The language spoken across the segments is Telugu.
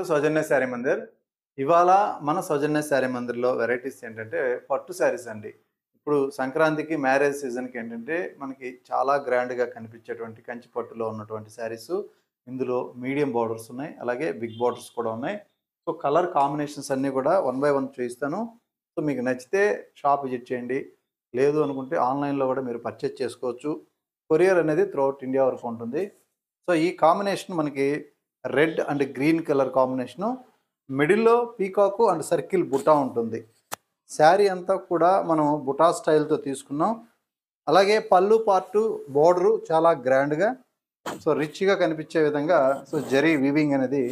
టు సౌజన్య శారీ మందిర్. ఇవాళ మన సౌజన్య శారీ మందిర్‌లో వెరైటీస్ ఏంటంటే పట్టు శారీస్ అండి. ఇప్పుడు సంక్రాంతికి, మ్యారేజ్ సీజన్‌కి ఏంటంటే మనకి చాలా గ్రాండ్‌గా కనిపించేటువంటి కంచి పట్టులో ఉన్నటువంటి శారీసు. ఇందులో మీడియం బోర్డర్స్ ఉన్నాయి. అలాగే బిగ్ బోర్డర్స్ కూడా ఉన్నాయి. సో, కలర్ కాంబినేషన్స్ అన్నీ కూడా వన్ బై వన్ చూయిస్తాను. సో, మీకు నచ్చితే షాప్ విజిట్ చేయండి. లేదు అనుకుంటే ఆన్‌లైన్‌లో కూడా మీరు పర్చేజ్ చేసుకోవచ్చు. కొరియర్ అనేది త్రూఅవుట్ ఇండియా వరకు ఉంటుంది. సో, ఈ కాంబినేషన్ మనకి red and green colour combination. మిడిల్‌లో పీకాకు అండ్ సర్కిల్ బుటా ఉంటుంది. శారీ అంతా కూడా మనం బుటా స్టైల్‌తో తీసుకున్నాం. అలాగే పళ్ళు పార్టు బోర్డరు చాలా గ్రాండ్‌గా రిచ్‌గా కనిపించే విధంగా జరీ వీవింగ్ అనేది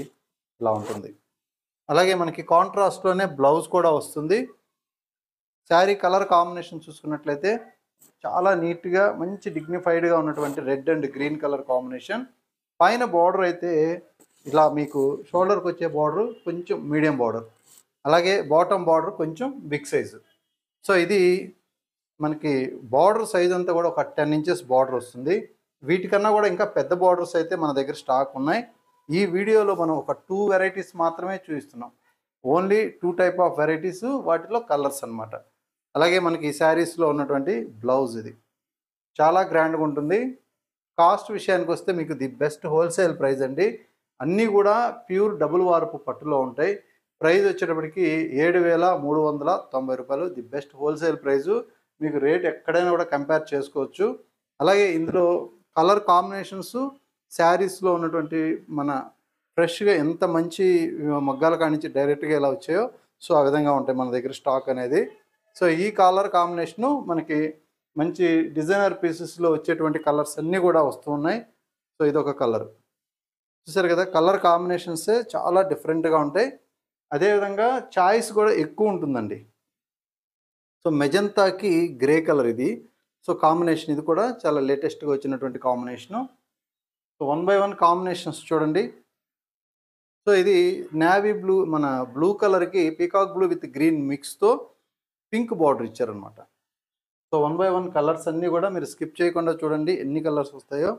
ఇలా ఉంటుంది. అలాగే మనకి కాంట్రాస్ట్‌లోనే బ్లౌజ్ కూడా వస్తుంది. శారీ కలర్ కాంబినేషన్ చూసుకున్నట్లయితే చాలా నీట్‌గా మంచి డిగ్నిఫైడ్‌గా ఉన్నటువంటి red and green colour combination. పైన బోర్డర్ అయితే ఇలా మీకు షోల్డర్‌కి వచ్చే బోర్డర్ కొంచెం మీడియం బోర్డర్. అలాగే బాటమ్ బోర్డర్ కొంచెం బిగ్ సైజు. సో, ఇది మనకి బోర్డర్ సైజ్ అంతా కూడా ఒక 10 ఇంచెస్ బోర్డర్ వస్తుంది. వీటికన్నా కూడా ఇంకా పెద్ద బోర్డర్స్ అయితే మన దగ్గర స్టాక్ ఉన్నాయి. ఈ వీడియోలో మనం ఒక 2 వెరైటీస్ మాత్రమే చూపిస్తున్నాం. ఓన్లీ 2 టైప్ ఆఫ్ వెరైటీస్, వాటిలో కలర్స్ అన్నమాట. అలాగే మనకి ఈ శారీస్‌లో ఉన్నటువంటి బ్లౌజ్ ఇది. చాలా గ్రాండ్‌గా ఉంటుంది. కాస్ట్ విషయానికి వస్తే మీకు ది బెస్ట్ హోల్సేల్ ప్రైస్ అండి. అన్నీ కూడా ప్యూర్ డబుల్ వార్పు పట్టులో ఉంటాయి. ప్రైస్ వచ్చేటప్పటికి రూ. 7,390 ది బెస్ట్ హోల్సేల్ ప్రైజు. మీకు రేట్ ఎక్కడైనా కూడా కంపేర్ చేసుకోవచ్చు. అలాగే ఇందులో కలర్ కాంబినేషన్స్ శారీస్‌లో ఉన్నటువంటి మన ఫ్రెష్‌గా ఎంత మంచి మగ్గాల కానించి డైరెక్ట్‌గా ఎలా వచ్చాయో సో, ఆ విధంగా ఉంటాయి మన దగ్గర స్టాక్ అనేది. సో, ఈ కలర్ కాంబినేషను మనకి మంచి డిజైనర్ పీసెస్‌లో వచ్చేటువంటి కలర్స్ అన్నీ కూడా వస్తూ ఉన్నాయి. సో, ఇదొక కలర్. చూసారు కదా! కలర్ కాంబినేషన్సే చాలా డిఫరెంట్‌గా ఉంటాయి. అదేవిధంగా చాయిస్ కూడా ఎక్కువ ఉంటుందండి. సో, మెజంతాకి గ్రే కలర్ ఇది. సో, కాంబినేషన్ ఇది కూడా చాలా లేటెస్ట్‌గా వచ్చినటువంటి combination. So, one by one combinations చూడండి. సో, ఇది నేవీ బ్లూ, మన బ్లూ కలర్‌కి పీకాక్ బ్లూ విత్ గ్రీన్ మిక్స్‌తో పింక్ బార్డర్ ఇచ్చారనమాట. So, one by one colours అన్నీ కూడా మీరు స్కిప్ చేయకుండా చూడండి ఎన్ని కలర్స్ వస్తాయో.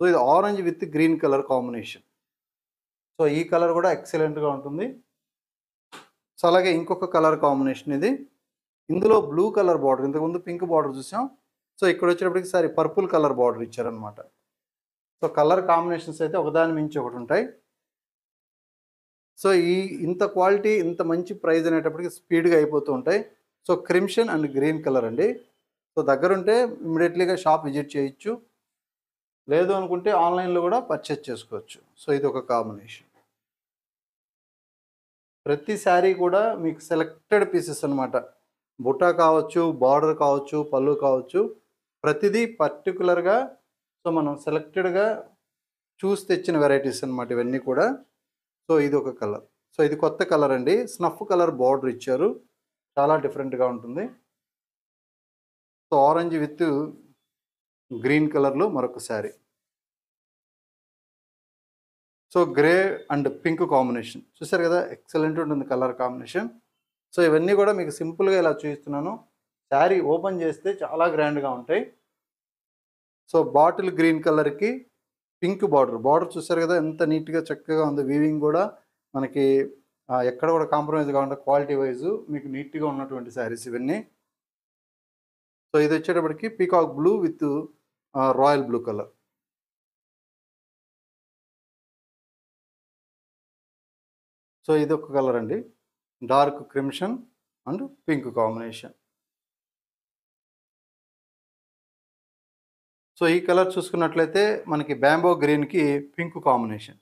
సో, ఇది orange with green colour combination. So, ఈ కలర్ కూడా ఎక్సలెంట్‌గా ఉంటుంది. సో, అలాగే ఇంకొక కలర్ కాంబినేషన్ ఇది. ఇందులో బ్లూ కలర్ బార్డర్, ఇంతకుముందు పింక్ బార్డర్ చూసాం. సో, ఇక్కడ వచ్చేటప్పటికి సారీ పర్పుల్ కలర్ బార్డర్ ఇచ్చారనమాట. సో, కలర్ కాంబినేషన్స్ అయితే ఒకదాని మించి ఒకటి ఉంటాయి. సో, ఇంత క్వాలిటీ, ఇంత మంచి ప్రైస్ అనేటప్పటికి స్పీడ్‌గా అయిపోతూ ఉంటాయి. So, crimson and green colour అండి. సో, దగ్గరుంటే ఇమ్మీడియట్‌లీగా షాప్ విజిట్ చేయొచ్చు. లేదు అనుకుంటే ఆన్‌లైన్‌లో కూడా పర్చేజ్ చేసుకోవచ్చు. సో, ఇదొక కాంబినేషన్. ప్రతి శారీ కూడా మీకు సెలెక్టెడ్ పీసెస్ అనమాట. బుట్ట కావచ్చు, బార్డర్ కావచ్చు, పళ్ళు కావచ్చు. ప్రతిదీ పర్టిక్యులర్‌గా మనం సెలెక్టెడ్‌గా చూసి తెచ్చిన వెరైటీస్ అనమాట ఇవన్నీ కూడా. సో, ఇదొక కలర్. సో, ఇది కొత్త కలర్ అండి. స్నఫ్ కలర్ బార్డర్ ఇచ్చారు. చాలా డిఫరెంట్‌గా ఉంటుంది. సో, ఆరెంజ్ విత్ గ్రీన్ కలర్‌లో మరొక sari. So, grey and pink combination. చూసారు కదా! ఎక్సలెంట్ ఉంటుంది కలర్ కాంబినేషన్. సో, ఇవన్నీ కూడా మీకు సింపుల్‌గా ఇలా చూపిస్తున్నాను. శారీ ఓపెన్ చేస్తే చాలా గ్రాండ్‌గా ఉంటాయి. సో, బాటిల్ గ్రీన్ కలర్‌కి పింక్ బార్డర్. బార్డర్ చూసారు కదా! ఎంత నీట్‌గా చక్కగా ఉంది. వీవింగ్ కూడా మనకి ఎక్కడ కూడా కాంప్రమైజ్ కాకుండా క్వాలిటీ వైజ్ మీకు నీట్‌గా ఉన్నటువంటి శారీస్ ఇవన్నీ. సో, ఇది వచ్చేటప్పటికి peacock blue with royal blue colour. So, ఇదొక కలర్ అండి. Dark crimson and pink combination. So, ఈ కలర్ చూసుకున్నట్లయితే మనకి బ్యాంబో గ్రీన్‌కి పింక్ కాంబినేషన్.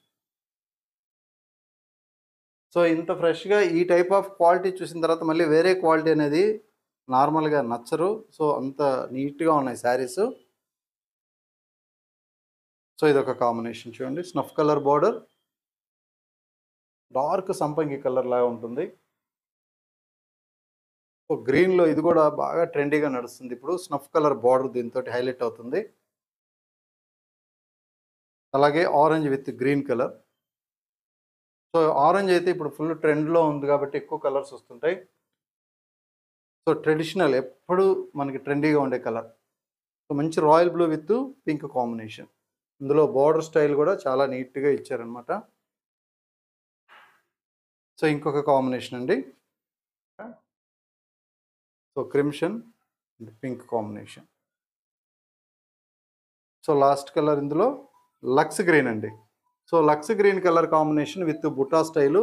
సో, ఇంత ఫ్రెష్‌గా ఈ టైప్ ఆఫ్ క్వాలిటీ చూసిన తర్వాత మళ్ళీ వేరే క్వాలిటీ అనేది నార్మల్‌గా నచ్చరు. సో, అంత నీట్‌గా ఉన్నాయి శారీసు. సో, ఇదొక కాంబినేషన్ చూడండి. Snuff colour border. డార్క్ సంపంగి కలర్ లాగా ఉంటుంది. సో, గ్రీన్‌లో ఇది కూడా బాగా ట్రెండీగా నడుస్తుంది ఇప్పుడు. స్నఫ్ కలర్ బార్డర్ దీనితోటి హైలైట్ అవుతుంది. అలాగే orange with green colour. So, orange అయితే ఇప్పుడు ఫుల్ ట్రెండ్‌లో ఉంది కాబట్టి ఎక్కువ కలర్స్ వస్తుంటాయి. సో, ట్రెడిషనల్ ఎప్పుడు మనకి ట్రెండీగా ఉండే కలర్. సో, మంచి royal blue with pink combination. ఇందులో బార్డర్ స్టైల్ కూడా చాలా నీట్‌గా ఇచ్చారనమాట. సో ఇంకొక కాంబినేషన్ అండి. So crimson and pink combination. So last colour ఇందులో లక్స్ గ్రీన్ అండి. So lux green colour combination with buta style.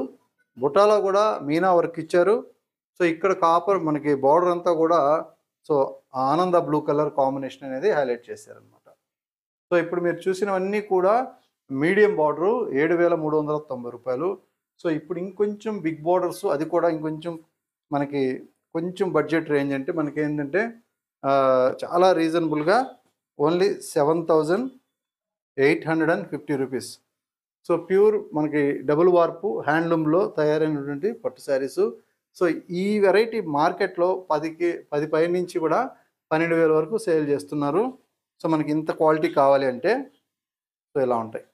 బుటాలో కూడా మీనా వర్క్ ఇచ్చారు. సో ఇక్కడ కాపర్ మనకి బార్డర్ అంతా కూడా సో ఆనంద బ్లూ కలర్ కాంబినేషన్ అనేది హైలైట్ చేశారనమాట. సో ఇప్పుడు మీరు చూసినవన్నీ కూడా మీడియం బార్డరు 7,390 రూపాయలు. సో ఇప్పుడు ఇంకొంచెం బిగ్ బార్డర్స్, అది కూడా ఇంకొంచెం మనకి కొంచెం బడ్జెట్ రేంజ్ అంటే మనకి ఏంటంటే చాలా రీజనబుల్గా ఓన్లీ 7,850 రూపీస్. సో ప్యూర్ మనకి డబుల్ వార్పు హ్యాండ్లూమ్లో తయారైనటువంటి పట్టు శారీసు. సో ఈ వెరైటీ మార్కెట్లో 10 పై నుంచి కూడా 12,000 వరకు సేల్ చేస్తున్నారు. సో మనకి ఇంత క్వాలిటీ కావాలి అంటే సో ఇలా ఉంటాయి.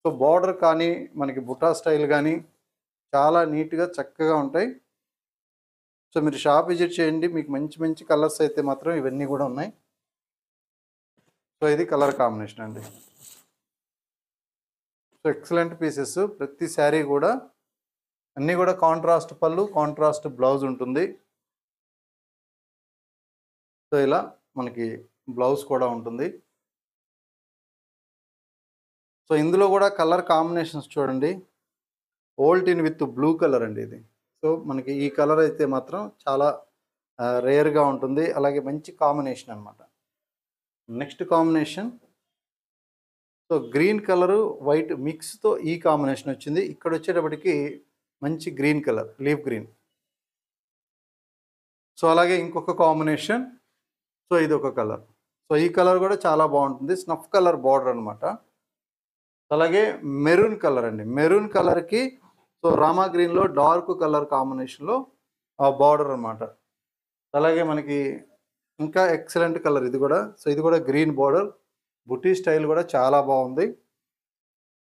సో బార్డర్ కానీ మనకి బుటా స్టైల్ కానీ చాలా నీట్గా చక్కగా ఉంటాయి. సో మీరు షాప్ విజిట్ చేయండి, మీకు మంచి మంచి కలర్స్ అయితే మాత్రం ఇవన్నీ కూడా ఉన్నాయి. సో ఇది కలర్ కాంబినేషన్ అండి. So excellent pieces. ప్రతి శారీ కూడా అన్నీ కూడా కాంట్రాస్ట్ పళ్ళు, కాంట్రాస్ట్ బ్లౌజ్ ఉంటుంది. సో ఇలా మనకి బ్లౌజ్ కూడా ఉంటుంది. సో ఇందులో కూడా కలర్ కాంబినేషన్స్ చూడండి. ఓల్టిన్ విత్ బ్లూ కలర్ అండి ఇది. సో మనకి ఈ కలర్ అయితే మాత్రం చాలా రేర్గా ఉంటుంది. అలాగే మంచి కాంబినేషన్ అనమాట. Next combination so green colour white మిక్స్తో ఈ కాంబినేషన్ వచ్చింది. ఇక్కడ వచ్చేటప్పటికి మంచి green colour, leaf green. So అలాగే ఇంకొక కాంబినేషన్. సో ఇది ఒక కలర్. సో ఈ కలర్ కూడా చాలా బాగుంటుంది. స్నఫ్ కలర్ బార్డర్ అనమాట. అలాగే మెరూన్ కలర్ అండి. మెరూన్ కలర్కి సో రామా గ్రీన్లో డార్క్ కలర్ కాంబినేషన్లో ఆ బార్డర్ అనమాట. అలాగే మనకి ఇంకా ఎక్సలెంట్ కలర్ ఇది కూడా. సో ఇది కూడా గ్రీన్ బార్డర్, బుటీ స్టైల్ కూడా చాలా బాగుంది.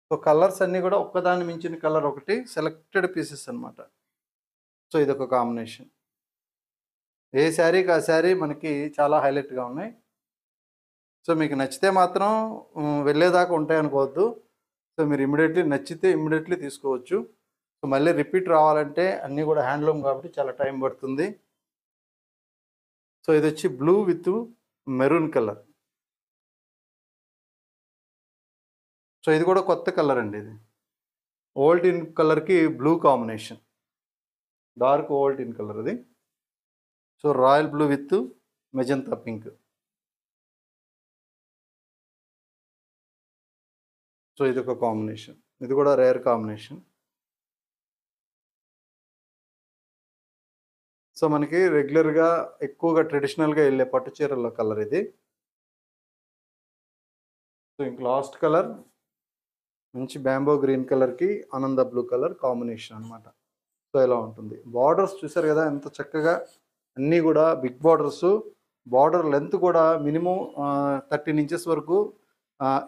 సో కలర్స్ అన్నీ కూడా ఒక్కదాన్ని మించిన కలర్ ఒకటి, సెలెక్టెడ్ పీసెస్ అనమాట. సో ఇది ఒక కాంబినేషన్. ఏ శారీకి ఆ శారీ మనకి చాలా హైలైట్గా ఉన్నాయి. సో మీకు నచ్చితే మాత్రం వెళ్ళేదాకా ఉంటాయి అనుకోవద్దు. సో మీరు నచ్చితే ఇమ్మీడియట్లీ తీసుకోవచ్చు. సో మళ్ళీ రిపీట్ రావాలంటే అన్నీ కూడా హ్యాండ్లూమ్ కాబట్టి చాలా టైం పడుతుంది. సో ఇది వచ్చి blue with maroon colour. So ఇది కూడా కొత్త కలర్ అండి. ఇది ఓల్డ్ ఇన్ కలర్కి బ్లూ కాంబినేషన్, డార్క్ ఓల్డ్ ఇన్ కలర్ ఇది. So royal blue with magenta pink. So ఇది ఒక కాంబినేషన్. ఇది కూడా రేర్ కాంబినేషన్. సో మనకి రెగ్యులర్గా ఎక్కువగా ట్రెడిషనల్గా వెళ్ళే పట్టు చీరల కలర్ ఇది. సో ఇంక లాస్ట్ కలర్ మంచి బ్యాంబో గ్రీన్ కలర్కి ఆనంద బ్లూ కలర్ కాంబినేషన్ అనమాట. సో ఇలా ఉంటుంది. బార్డర్స్ చూసారు కదా ఎంత చక్కగా, అన్నీ కూడా బిగ్ బార్డర్స్. బార్డర్ లెంత్ కూడా మినిమం 13 ఇంచెస్ వరకు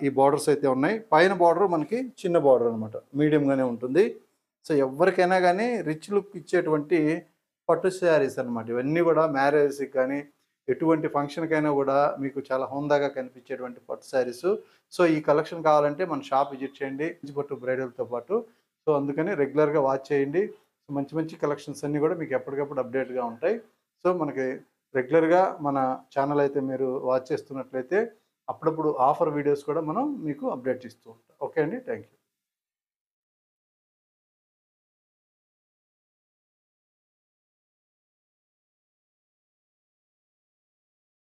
ఈ బార్డర్స్ అయితే ఉన్నాయి. పైన బార్డర్ మనకి చిన్న బార్డర్ అనమాట, మీడియంగానే ఉంటుంది. సో ఎవరికైనా కానీ రిచ్ లుక్ ఇచ్చేటువంటి పట్టు శారీస్ అనమాట ఇవన్నీ కూడా. మ్యారేజ్కి కానీ ఎటువంటి ఫంక్షన్కైనా కూడా మీకు చాలా హోందాగా కనిపించేటువంటి పట్టు శారీస్. సో ఈ కలెక్షన్ కావాలంటే మన షాప్ విజిట్ చేయండి, పట్టు బ్రైడల్తో పాటు. సో అందుకని రెగ్యులర్గా వాచ్ చేయండి. సో మంచి మంచి కలెక్షన్స్ అన్నీ కూడా మీకు ఎప్పటికప్పుడు అప్డేట్గా ఉంటాయి. సో మనకి రెగ్యులర్గా మన ఛానల్ అయితే మీరు వాచ్ చేస్తున్నట్లయితే అప్పుడప్పుడు ఆఫర్ వీడియోస్ కూడా మనం మీకు అప్డేట్ ఇస్తూ ఉంటాం. ఓకే అండి, థ్యాంక్ యూ.